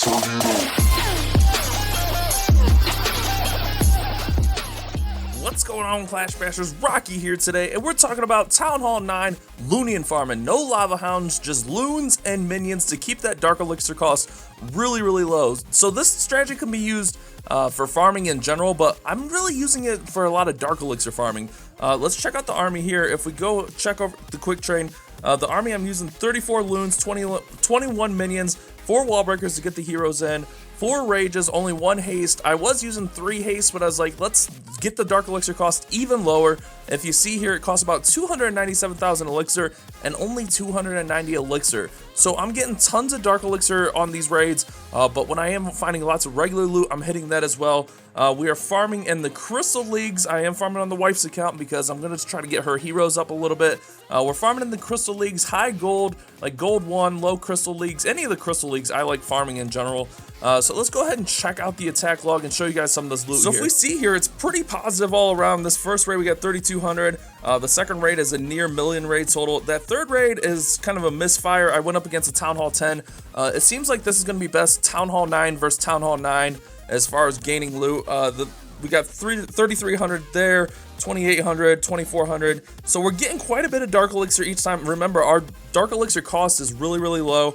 What's going on, Clash Bashers? Rocky here today, and we're talking about Town Hall 9 Loonion Farming. No Lava Hounds, just Loons and minions to keep that Dark Elixir cost really low. So this strategy can be used for farming in general, but I'm really using it for a lot of Dark Elixir farming. Let's check out the army here. If we go check over the quick train, the army I'm using 34 Loons, 21 minions, 4 wall breakers to get the heroes in, 4 rages, only 1 haste. I was using 3 haste, but I was like, let's get the Dark Elixir cost even lower. If you see here, it costs about 297,000 elixir and only 290 elixir. So I'm getting tons of Dark Elixir on these raids, but when I am finding lots of regular loot, I'm hitting that as well. We are farming in the Crystal Leagues. I am farming on the wife's account because I'm going to try to get her heroes up a little bit. We're farming in the Crystal Leagues, high gold, like gold 1, low Crystal Leagues. Any of the Crystal Leagues, I like farming in general. So let's go ahead and check out the attack log and show you guys some of this loot here. So if we see here, it's pretty positive all around. This first raid, we got 3,200. The second raid is a near million raid total. That third raid is kind of a misfire. I went up against a Town Hall 10. It seems like this is going to be best Town Hall 9 versus Town Hall 9 as far as gaining loot. We got 3,300 there, 2,800, 2,400. So we're getting quite a bit of Dark Elixir each time. Remember, our Dark Elixir cost is really low.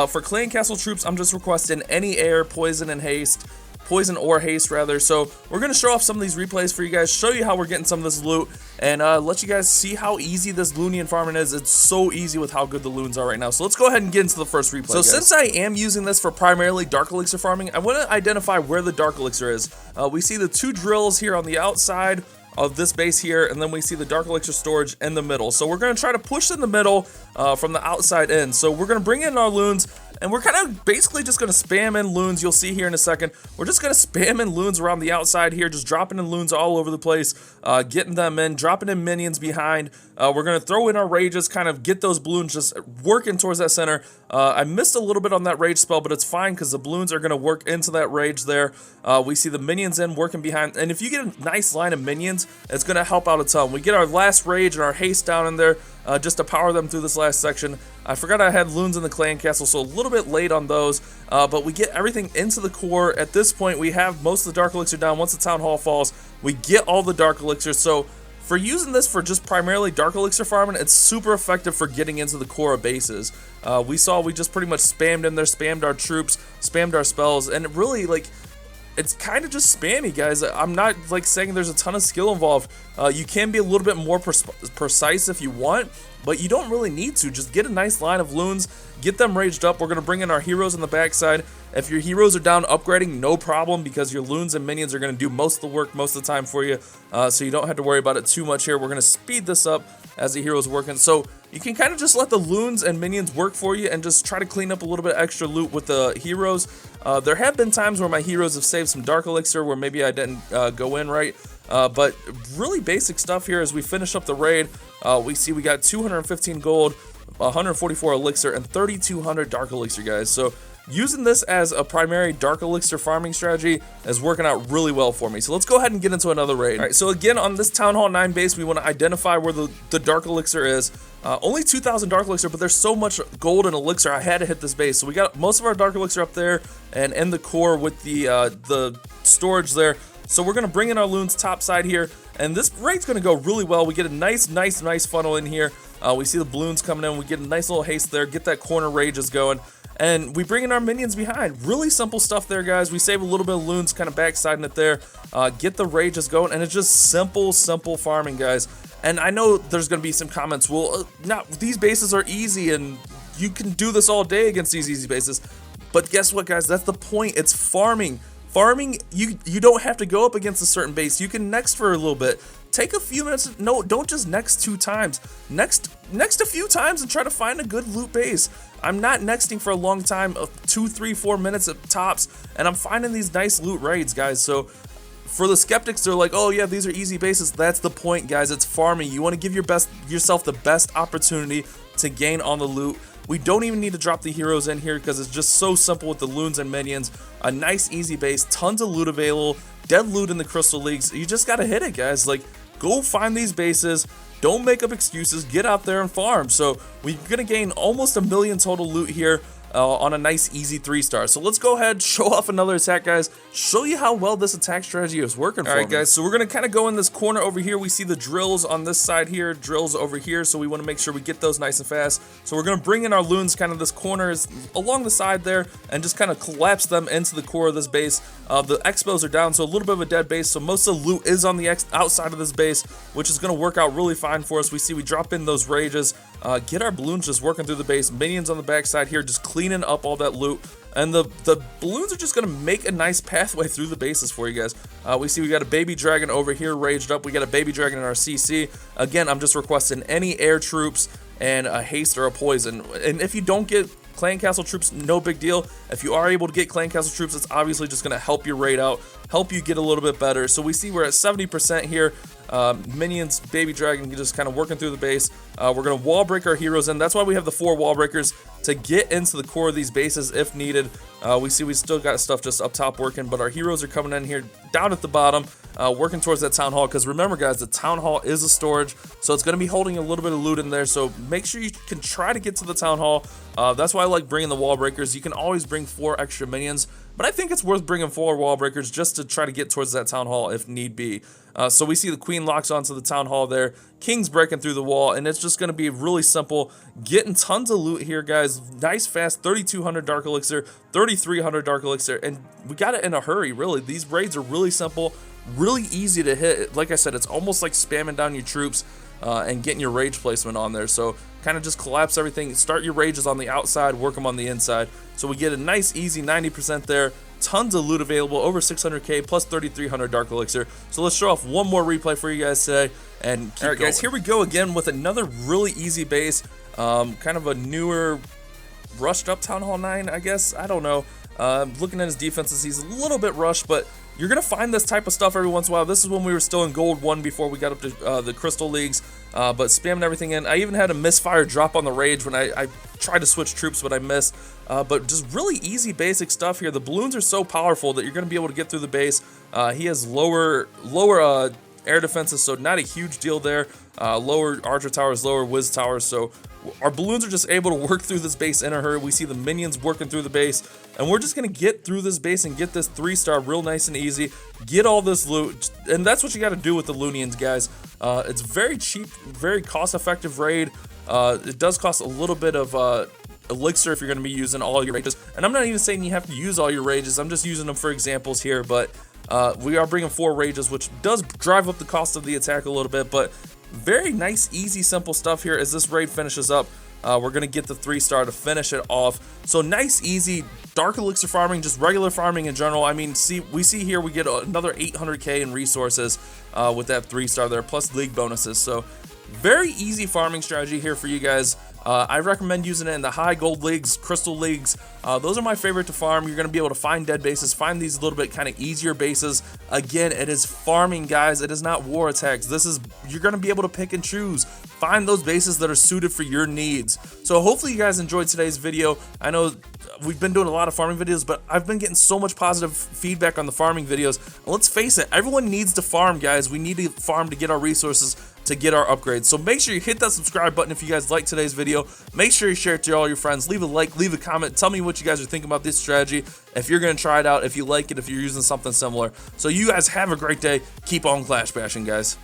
For Clan Castle troops, I'm just requesting any air, poison, and haste. Poison or haste, rather. So we're going to show off some of these replays for you guys, show you how we're getting some of this loot, and let you guys see how easy this Loonion farming is. It's so easy with how good the Loons are right now. So let's go ahead and get into the first replay, guys. Since I am using this for primarily Dark Elixir farming, I want to identify where the Dark Elixir is. We see the 2 drills here on the outside of this base here, and then we see the Dark Elixir storage in the middle. So we're going to try to push in the middle from the outside in. So we're going to bring in our Loons, and we're kind of basically just going to spam in Loons. You'll see here in a second. We're just going to spam in Loons around the outside here, just dropping in Loons all over the place, getting them in, dropping in minions behind. We're going to throw in our rages, kind of get those balloons just working towards that center. I missed a little bit on that rage spell, but it's fine because the balloons are going to work into that rage there. We see the minions in working behind, and if you get a nice line of minions, it's going to help out a ton. We get our last rage and our haste down in there just to power them through this last section. I forgot I had Loons in the Clan Castle, so a little bit late on those, but we get everything into the core. At this point, we have most of the Dark Elixir down. Once the Town Hall falls, we get all the Dark Elixir. So for using this for just primarily Dark Elixir farming, it's super effective for getting into the core of bases. We just pretty much spammed in there, spammed our troops, spammed our spells, and it really, like, it's kind of just spammy, guys. I'm not like saying there's a ton of skill involved. You can be a little bit more precise if you want, but you don't really need to. Just get a nice line of Loons, get them raged up. We're going to bring in our heroes on the backside. If your heroes are down upgrading, no problem, because your Loons and minions are going to do most of the work most of the time for you, so you don't have to worry about it too much here. We're going to speed this up as the heroes working, so you can kind of just let the Loons and minions work for you and just try to clean up a little bit extra loot with the heroes. There have been times where my heroes have saved some Dark Elixir where maybe I didn't go in right, but really basic stuff here as we finish up the raid. We see we got 215 gold, 144 elixir, and 3,200 Dark Elixir, guys. So using this as a primary Dark Elixir farming strategy is working out really well for me. So let's go ahead and get into another raid. All right, so again, on this Town Hall 9 base, we want to identify where the Dark Elixir is. Only 2,000 Dark Elixir, but there's so much gold and elixir, I had to hit this base. So we got most of our Dark Elixir up there and in the core with the storage there. So we're going to bring in our Loons top side here, and this raid's going to go really well. We get a nice funnel in here. We see the balloons coming in. We get a nice little haste there, get that corner rages going, and we bring in our minions behind. Really simple stuff there, guys. We save a little bit of Loons, kind of backsiding it there, get the rages going, and it's just simple farming, guys. And I know there's going to be some comments, well, these bases are easy, and you can do this all day against these easy bases. But guess what, guys? That's the point. It's farming. Farming, you don't have to go up against a certain base. You can next for a little bit. Take a few minutes. No, don't just next 2 times. Next a few times and try to find a good loot base. I'm not nexting for a long time, 2, 3, 4 minutes at tops, and I'm finding these nice loot raids, guys. So for the skeptics, they're like, oh yeah, these are easy bases. That's the point, guys. It's farming. You want to give yourself the best opportunity to gain on the loot. We don't even need to drop the heroes in here because it's just so simple with the Loons and minions. A nice easy base, tons of loot available, dead loot in the Crystal Leagues. You just gotta hit it, guys. Like, go find these bases, Don't make up excuses. Get out there and farm. So we're going to gain almost 1 million total loot here. on a nice easy 3-star. So let's go ahead, show off another attack, guys, show you how well this attack strategy is working for me. All right, guys, so we're going to kind of go in this corner over here. We see the drills on this side here, drills over here, so we want to make sure we get those nice and fast. So we're going to bring in our loons kind of this corners along the side there and just kind of collapse them into the core of this base. The expos are down, so a little bit of a dead base, so most of the loot is on the outside of this base, which is going to work out really fine for us. We see we drop in those rages, get our balloons just working through the base, minions on the backside here just cleaning up all that loot, and the balloons are just going to make a nice pathway through the bases for you guys. We see we got a baby dragon over here raged up, we got a baby dragon in our CC. Again, I'm just requesting any air troops and a haste or a poison, and if you don't get clan castle troops, no big deal. If you are able to get clan castle troops, it's obviously just going to help your raid out, help you get a little bit better. So we see we're at 70% here. Minions, baby dragon, just kind of working through the base. We're going to wall break our heroes in. That's why we have the 4 wall breakers, to get into the core of these bases if needed. We see we still got stuff just up top working, but our heroes are coming in here down at the bottom, working towards that town hall, because remember, guys, the town hall is a storage, so it's going to be holding a little bit of loot in there, so make sure you can try to get to the town hall. That's why I like bringing the wall breakers. You can always bring 4 extra minions, but I think it's worth bringing 4 wall breakers just to try to get towards that town hall if need be. So we see the queen locks onto the town hall there, king's breaking through the wall, and it's just going to be really simple, getting tons of loot here, guys. Nice fast 3200 Dark Elixir, 3300 Dark Elixir, and we got it in a hurry, really. These raids are really simple, really easy to hit. Like I said, it's almost like spamming down your troops and getting your rage placement on there. So kind of just collapse everything, start your rages on the outside, work them on the inside. So we get a nice easy 90% there. Tons of loot available, over 600k plus 3300 Dark Elixir. So let's show off one more replay for you guys today and keep going. Guys, here we go again with another really easy base, kind of a newer rushed up Town Hall 9, I guess. I don't know. Looking at his defenses, he's a little bit rushed, but you're going to find this type of stuff every once in a while. This is when we were still in Gold 1 before we got up to the Crystal Leagues, but spamming everything in. I even had a misfire drop on the Rage when I tried to switch troops, but I missed. But just really easy basic stuff here. The balloons are so powerful that you're going to be able to get through the base. He has lower air defenses, so not a huge deal there. Lower Archer towers, lower Wiz towers, so our balloons are just able to work through this base in a hurry. We see the minions working through the base, and we're just going to get through this base and get this 3-star real nice and easy, get all this loot, and that's what you got to do with the Loonions, guys. It's very cheap, very cost-effective raid. It does cost a little bit of elixir if you're going to be using all your rages, and I'm not even saying you have to use all your rages. I'm just using them for examples here, but we are bringing 4 rages, which does drive up the cost of the attack a little bit, but very nice, easy, simple stuff here. As this raid finishes up, we're going to get the 3-star to finish it off. So nice, easy, Dark Elixir farming, just regular farming in general. I mean, we see here we get another 800k in resources with that 3-star there, plus league bonuses. So very easy farming strategy here for you guys. I recommend using it in the high gold leagues, crystal leagues. Those are my favorite to farm. You're going to be able to find dead bases, find these little bit kind of easier bases. Again, it is farming, guys. It is not war attacks. You're going to be able to pick and choose. Find those bases that are suited for your needs. So hopefully you guys enjoyed today's video. I know we've been doing a lot of farming videos, but I've been getting so much positive feedback on the farming videos. Let's face it, everyone needs to farm, guys. We need to farm to get our resources, to get our upgrades. So make sure you hit that subscribe button if you guys like today's video. Make sure you share it to all your friends. Leave a like, leave a comment. Tell me what you guys are thinking about this strategy. If you're going to try it out, if you like it, if you're using something similar. So you guys have a great day. Keep on clash bashing, guys.